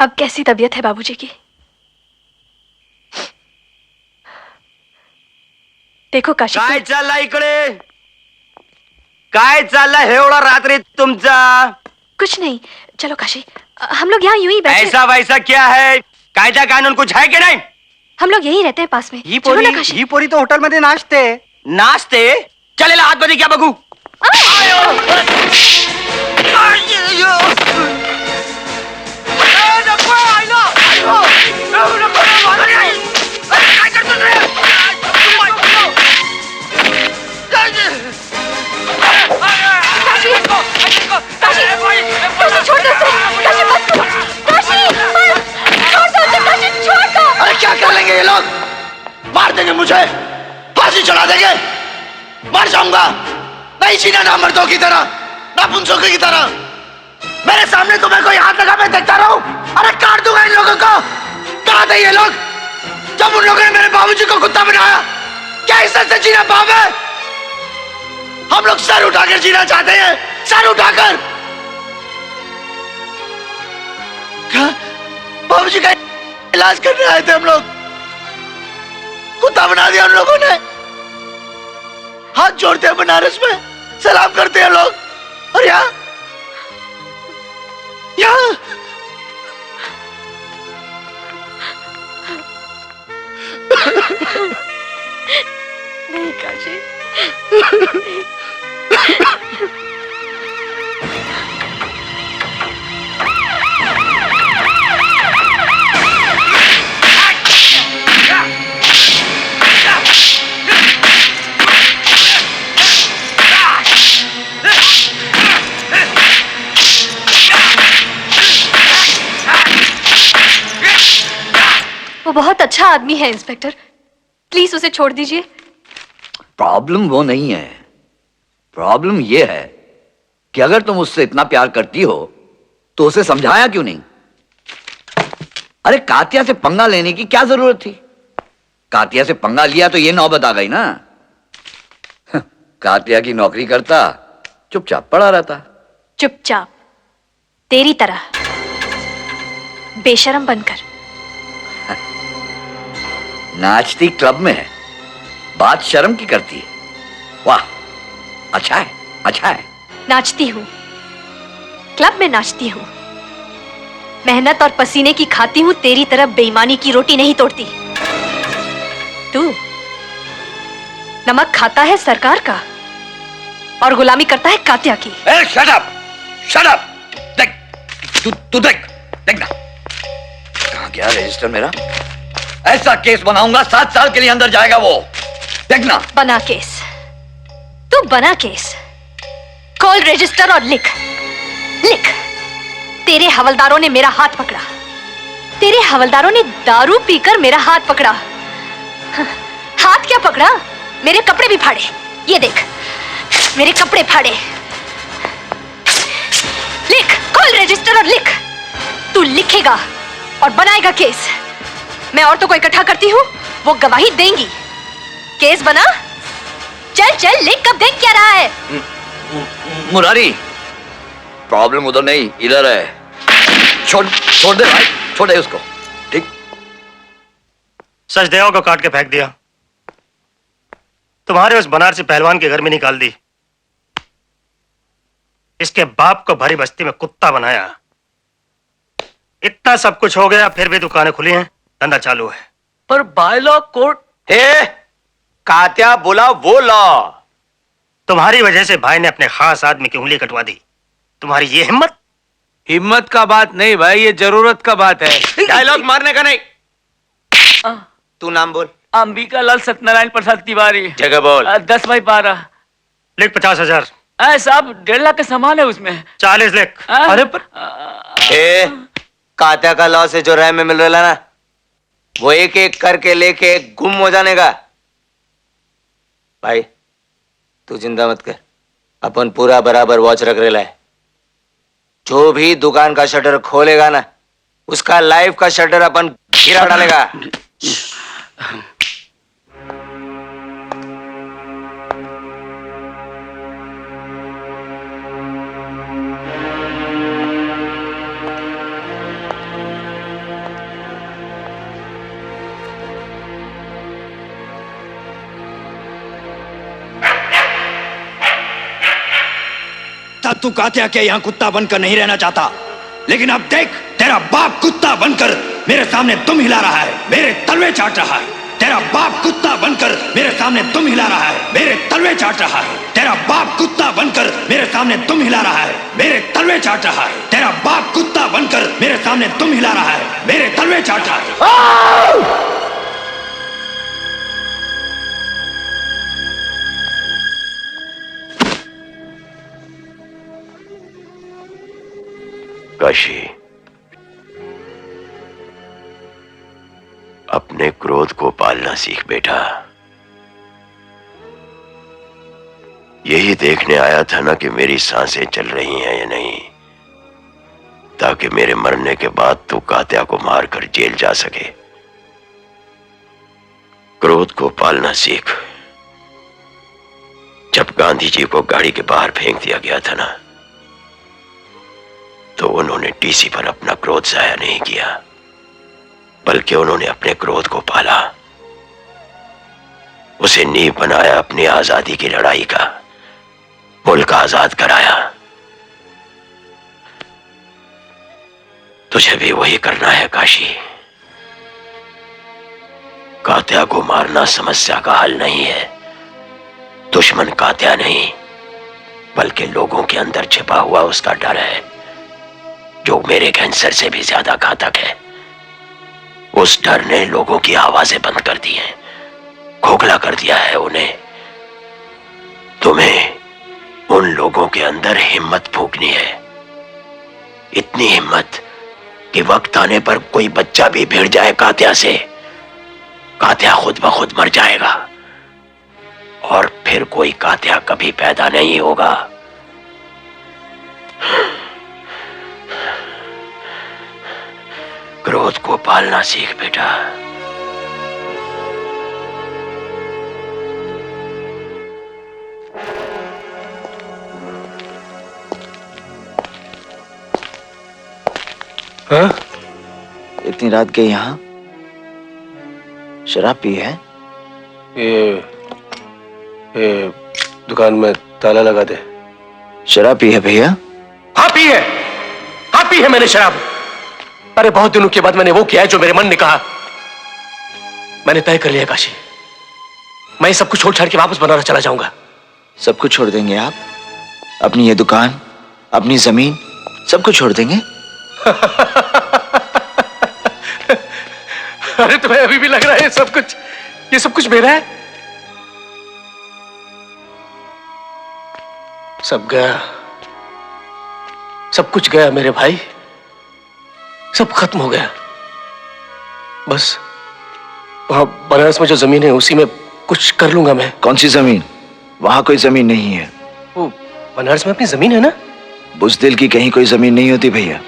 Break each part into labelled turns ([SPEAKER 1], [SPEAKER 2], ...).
[SPEAKER 1] अब कैसी तबीयत है बाबूजी की? देखो काशी,
[SPEAKER 2] काय चालला इकडे? काय चालला एवढा रात्री तुमचा?
[SPEAKER 1] कुछ नहीं, चलो काशी, हम लोग यहाँ यूं ही बैठे।
[SPEAKER 2] ऐसा वैसा क्या है? कायदा कानून कुछ है कि नहीं?
[SPEAKER 1] हम लोग यहीं रहते हैं पास में। चलो ना काशी।
[SPEAKER 3] ही पोरी तो होटल मध्ये नाचते.
[SPEAKER 2] नाचते? चलेला आतमध्ये क्या बघू?
[SPEAKER 4] अरे क्या कर लेंगे ये लोग? मार देंगे मुझे, फांसी चढ़ा देंगे, मर जाऊंगा। नहीं जीना ना मर्दों की तरह, ना पुंसों की तरह। मेरे सामने तुम्हें कोई हाथ लगा मैं देखता रहूं? अरे काट दूंगा इन लोगों को। कहाँ थे ये लोग जब उन लोगों ने मेरे बाबूजी को कुत्ता बनाया? क्या इज्जत से जीना पाप है? हम लोग सर उठाकर जीना चाहते हैं, सर उठाकर। बाबूजी का इलाज करने आए थे हम लोग, कुत्ता बना दिया उन लोगों ने। हाथ जोड़ते हैं बनारस में, सलाम करते हैं लोग, और यहाँ
[SPEAKER 1] नहीं काशी। वो बहुत अच्छा आदमी है इंस्पेक्टर, प्लीज उसे छोड़ दीजिए।
[SPEAKER 5] प्रॉब्लम वो नहीं है, प्रॉब्लम ये है कि अगर तुम उससे इतना प्यार करती हो तो उसे समझाया क्यों नहीं? अरे कातिया से पंगा लेने की क्या जरूरत थी? कातिया से पंगा लिया तो ये नौबत आ गई ना। कातिया की नौकरी करता, चुपचाप पड़ा रहता।
[SPEAKER 1] चुपचाप, तेरी तरह बेशरम बनकर।
[SPEAKER 5] नाचती क्लब में है, बात शर्म की करती है। वाह, अच्छा है, अच्छा है।
[SPEAKER 1] नाचती हूँ, क्लब में नाचती हूँ, मेहनत और पसीने की खाती हूँ, तेरी तरह बेईमानी की रोटी नहीं तोड़ती। तू नमक खाता है सरकार का और गुलामी करता है कातिया की।
[SPEAKER 5] Shut up, shut up. देख, तू देख, देखना कहां गया रजिस्टर मेरा। ऐसा केस बनाऊंगा 7 साल के लिए अंदर जाएगा वो, देखना।
[SPEAKER 1] बना केस, तू बना केस, कॉल रजिस्टर और लिख, लिख। तेरे हवलदारों ने मेरा हाथ पकड़ा, तेरे हवलदारों ने दारू पीकर मेरा हाथ पकड़ा। हाथ क्या पकड़ा, मेरे कपड़े भी फाड़े। ये देख, मेरे कपड़े फाड़े। लिख, कॉल रजिस्टर और लिख। तू लिखेगा और बनाएगा केस। मैं औरतों को इकट्ठा करती हूँ, वो गवाही देंगी। केस बना, चल चल लिख, कब देख क्या रहा है?
[SPEAKER 5] मुरारी, प्रॉब्लम उधर नहीं इधर है। छोड़ दे भाई, छोड़ दे उसको, ठीक?
[SPEAKER 6] सचदेव को काट के फेंक दिया, तुम्हारे उस बनारसी पहलवान के घर में निकाल दी, इसके बाप को भरी बस्ती में कुत्ता बनाया। इतना सब कुछ हो गया, फिर भी दुकानें खुली हैं, धंधा चालू है।
[SPEAKER 2] पर बायलॉ कोर्ट है, कात्या बोला वो लॉ।
[SPEAKER 6] तुम्हारी वजह से भाई ने अपने खास आदमी की उंगली कटवा दी। तुम्हारी ये हिम्मत?
[SPEAKER 3] हिम्मत का बात नहीं भाई, ये जरूरत का बात है।
[SPEAKER 2] डायलॉग मारने का नहीं। तू नाम बोल।
[SPEAKER 7] अंबिका लाल सत्यनारायण प्रसाद तिवारी।
[SPEAKER 2] जगह बोल।
[SPEAKER 7] 10/12।
[SPEAKER 6] लिख 50,000।
[SPEAKER 7] साहब 1.5 लाख का सामान है उसमें।
[SPEAKER 6] 40 लिख।
[SPEAKER 7] अरे पर
[SPEAKER 2] कात्या का लॉ से जो राय में मिल रहा ना, वो एक एक करके लेके गुम हो जाने का। भाई तू चिंता मत कर, अपन पूरा बराबर वॉच रख रहे है। जो भी दुकान का शटर खोलेगा ना, उसका लाइफ का शटर अपन गिरा डालेगा।
[SPEAKER 8] तू कात्या के यहाँ कुत्ता बनकर नहीं रहना चाहता, लेकिन अब देख, तेरा बाप कुत्ता बनकर मेरे सामने तुम हिला रहा है, मेरे तलवे चाट रहा है। तेरा बाप कुत्ता बनकर मेरे सामने तुम हिला रहा है, मेरे तलवे चाट रहा है। तेरा बाप कुत्ता बनकर मेरे सामने तुम हिला रहा है, मेरे तलवे चाट रहा है। तेरा बाप कुत्ता बनकर मेरे सामने तुम हिला रहा है, मेरे तलवे चाट रहा है।
[SPEAKER 9] काशी, अपने क्रोध को पालना सीख बेटा। यही देखने आया था ना कि मेरी सांसें चल रही हैं या नहीं, ताकि मेरे मरने के बाद तू कात्या को मारकर जेल जा सके। क्रोध को पालना सीख। जब गांधी जी को गाड़ी के बाहर फेंक दिया गया था ना, तो उन्होंने टीसी पर अपना क्रोध जाया नहीं किया, बल्कि उन्होंने अपने क्रोध को पाला, उसे नींव बनाया अपनी आजादी की लड़ाई का, मुल्क आजाद कराया। तुझे भी वही करना है काशी। कात्या को मारना समस्या का हल नहीं है। दुश्मन कात्या नहीं, बल्कि लोगों के अंदर छिपा हुआ उसका डर है, जो मेरे कैंसर से भी ज्यादा घातक है। उस डर ने लोगों की आवाजें बंद कर दी हैं, खोखला कर दिया है उन्हें। तुम्हें उन लोगों के अंदर हिम्मत फूंकनी है, इतनी हिम्मत कि वक्त आने पर कोई बच्चा भी भिड़ जाए कात्या से, कात्या खुद ब खुद मर जाएगा और फिर कोई कात्या कभी पैदा नहीं होगा। क्रोध को पालना सीख बेटा।
[SPEAKER 2] हाँ? इतनी रात के यहाँ शराब पी है?
[SPEAKER 3] ये दुकान में ताला लगा दे।
[SPEAKER 2] शराब पी है भैया?
[SPEAKER 6] हाँ पी है, हाँ पी है मैंने शराब। अरे बहुत दिनों के बाद मैंने वो किया है जो मेरे मन ने कहा। मैंने तय कर लिया काशी, मैं सब कुछ छोड़ छाड़ के वापस बनारस चला जाऊंगा।
[SPEAKER 2] सब कुछ छोड़ देंगे आप? अपनी ये दुकान, अपनी जमीन, सब कुछ छोड़ देंगे?
[SPEAKER 6] अरे तुम्हें अभी भी लग रहा है ये सब कुछ मेरा है? सब गया, सब कुछ गया मेरे भाई, सब खत्म हो गया। बस वहां बनारस में जो जमीन है उसी में कुछ कर लूंगा मैं।
[SPEAKER 2] कौन सी जमीन? वहां कोई जमीन नहीं है।
[SPEAKER 6] वो बनारस में अपनी जमीन है ना?
[SPEAKER 2] बुज़दिल की कहीं कोई जमीन नहीं होती भैया।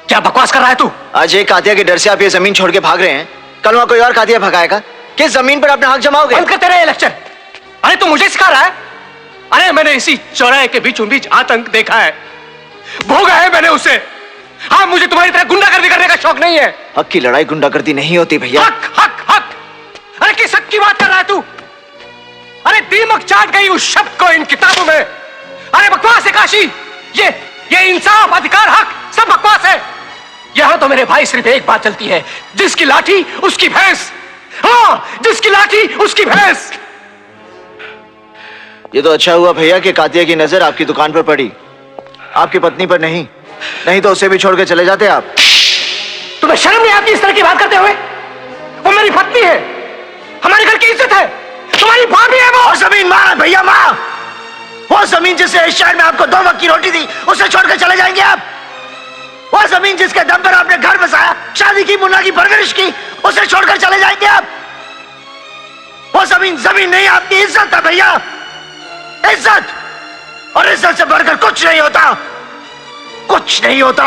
[SPEAKER 6] क्या बकवास कर रहा है तू?
[SPEAKER 2] आज एक कातिया के डर से आप ये जमीन छोड़ के भाग रहे हैं, कल वहां कोई और कातिया भगाएगा। किस जमीन पर अपना हक जमाओगे?
[SPEAKER 6] बंद कर तेरा ये लेक्चर। अरे तू मुझे सिखा रहा है? अरे मैंने इसी चौराहे के बीचों बीच आतंक देखा है, भोगा है मैंने उसे। हाँ, मुझे तुम्हारी तरह गुंडागर्दी करने का शौक नहीं है।
[SPEAKER 2] हक की लड़ाई गुंडागर्दी नहीं होती भैया।
[SPEAKER 6] हक हक हक, अरे किस हक की बात कर रहा है तू? अरे दीमक चाट गई उस शब्द को इन किताबों में। अरे बकवास है काशी, ये इंसाफ, अधिकार, हक सब बकवास है। यहां तो मेरे भाई सिर्फ एक बात चलती है, जिसकी लाठी उसकी भैंस। हाँ, जिसकी लाठी उसकी भैंस।
[SPEAKER 2] ये तो अच्छा हुआ भैया कि कातिया की नजर आपकी दुकान पर पड़ी, आपकी पत्नी पर नहीं, नहीं तो उसे भी छोड़ के चले जाते आप।
[SPEAKER 6] तुम्हें शर्म नहीं आती इस तरह की बात करते हुए? वो मेरी पत्नी है, हमारे घर की इज्जत है, तुम्हारी भाभी है वो।
[SPEAKER 4] जमीन मां है भैया, मां। वो जमीन जिससे इस शहर में आपको 2 वक्त की रोटी दी, उसे छोड़कर चले जाएंगे आप? वो जमीन जिसके दम पर आपने घर बसाया, शादी की, मुन्ना की परवरिश की, उसे छोड़कर चले जाएंगे आप? वो जमीन जमीन नहीं, आपकी इज्जत है भैया, इज्जत। और इज्जत से बढ़कर कुछ नहीं होता, कुछ नहीं होता।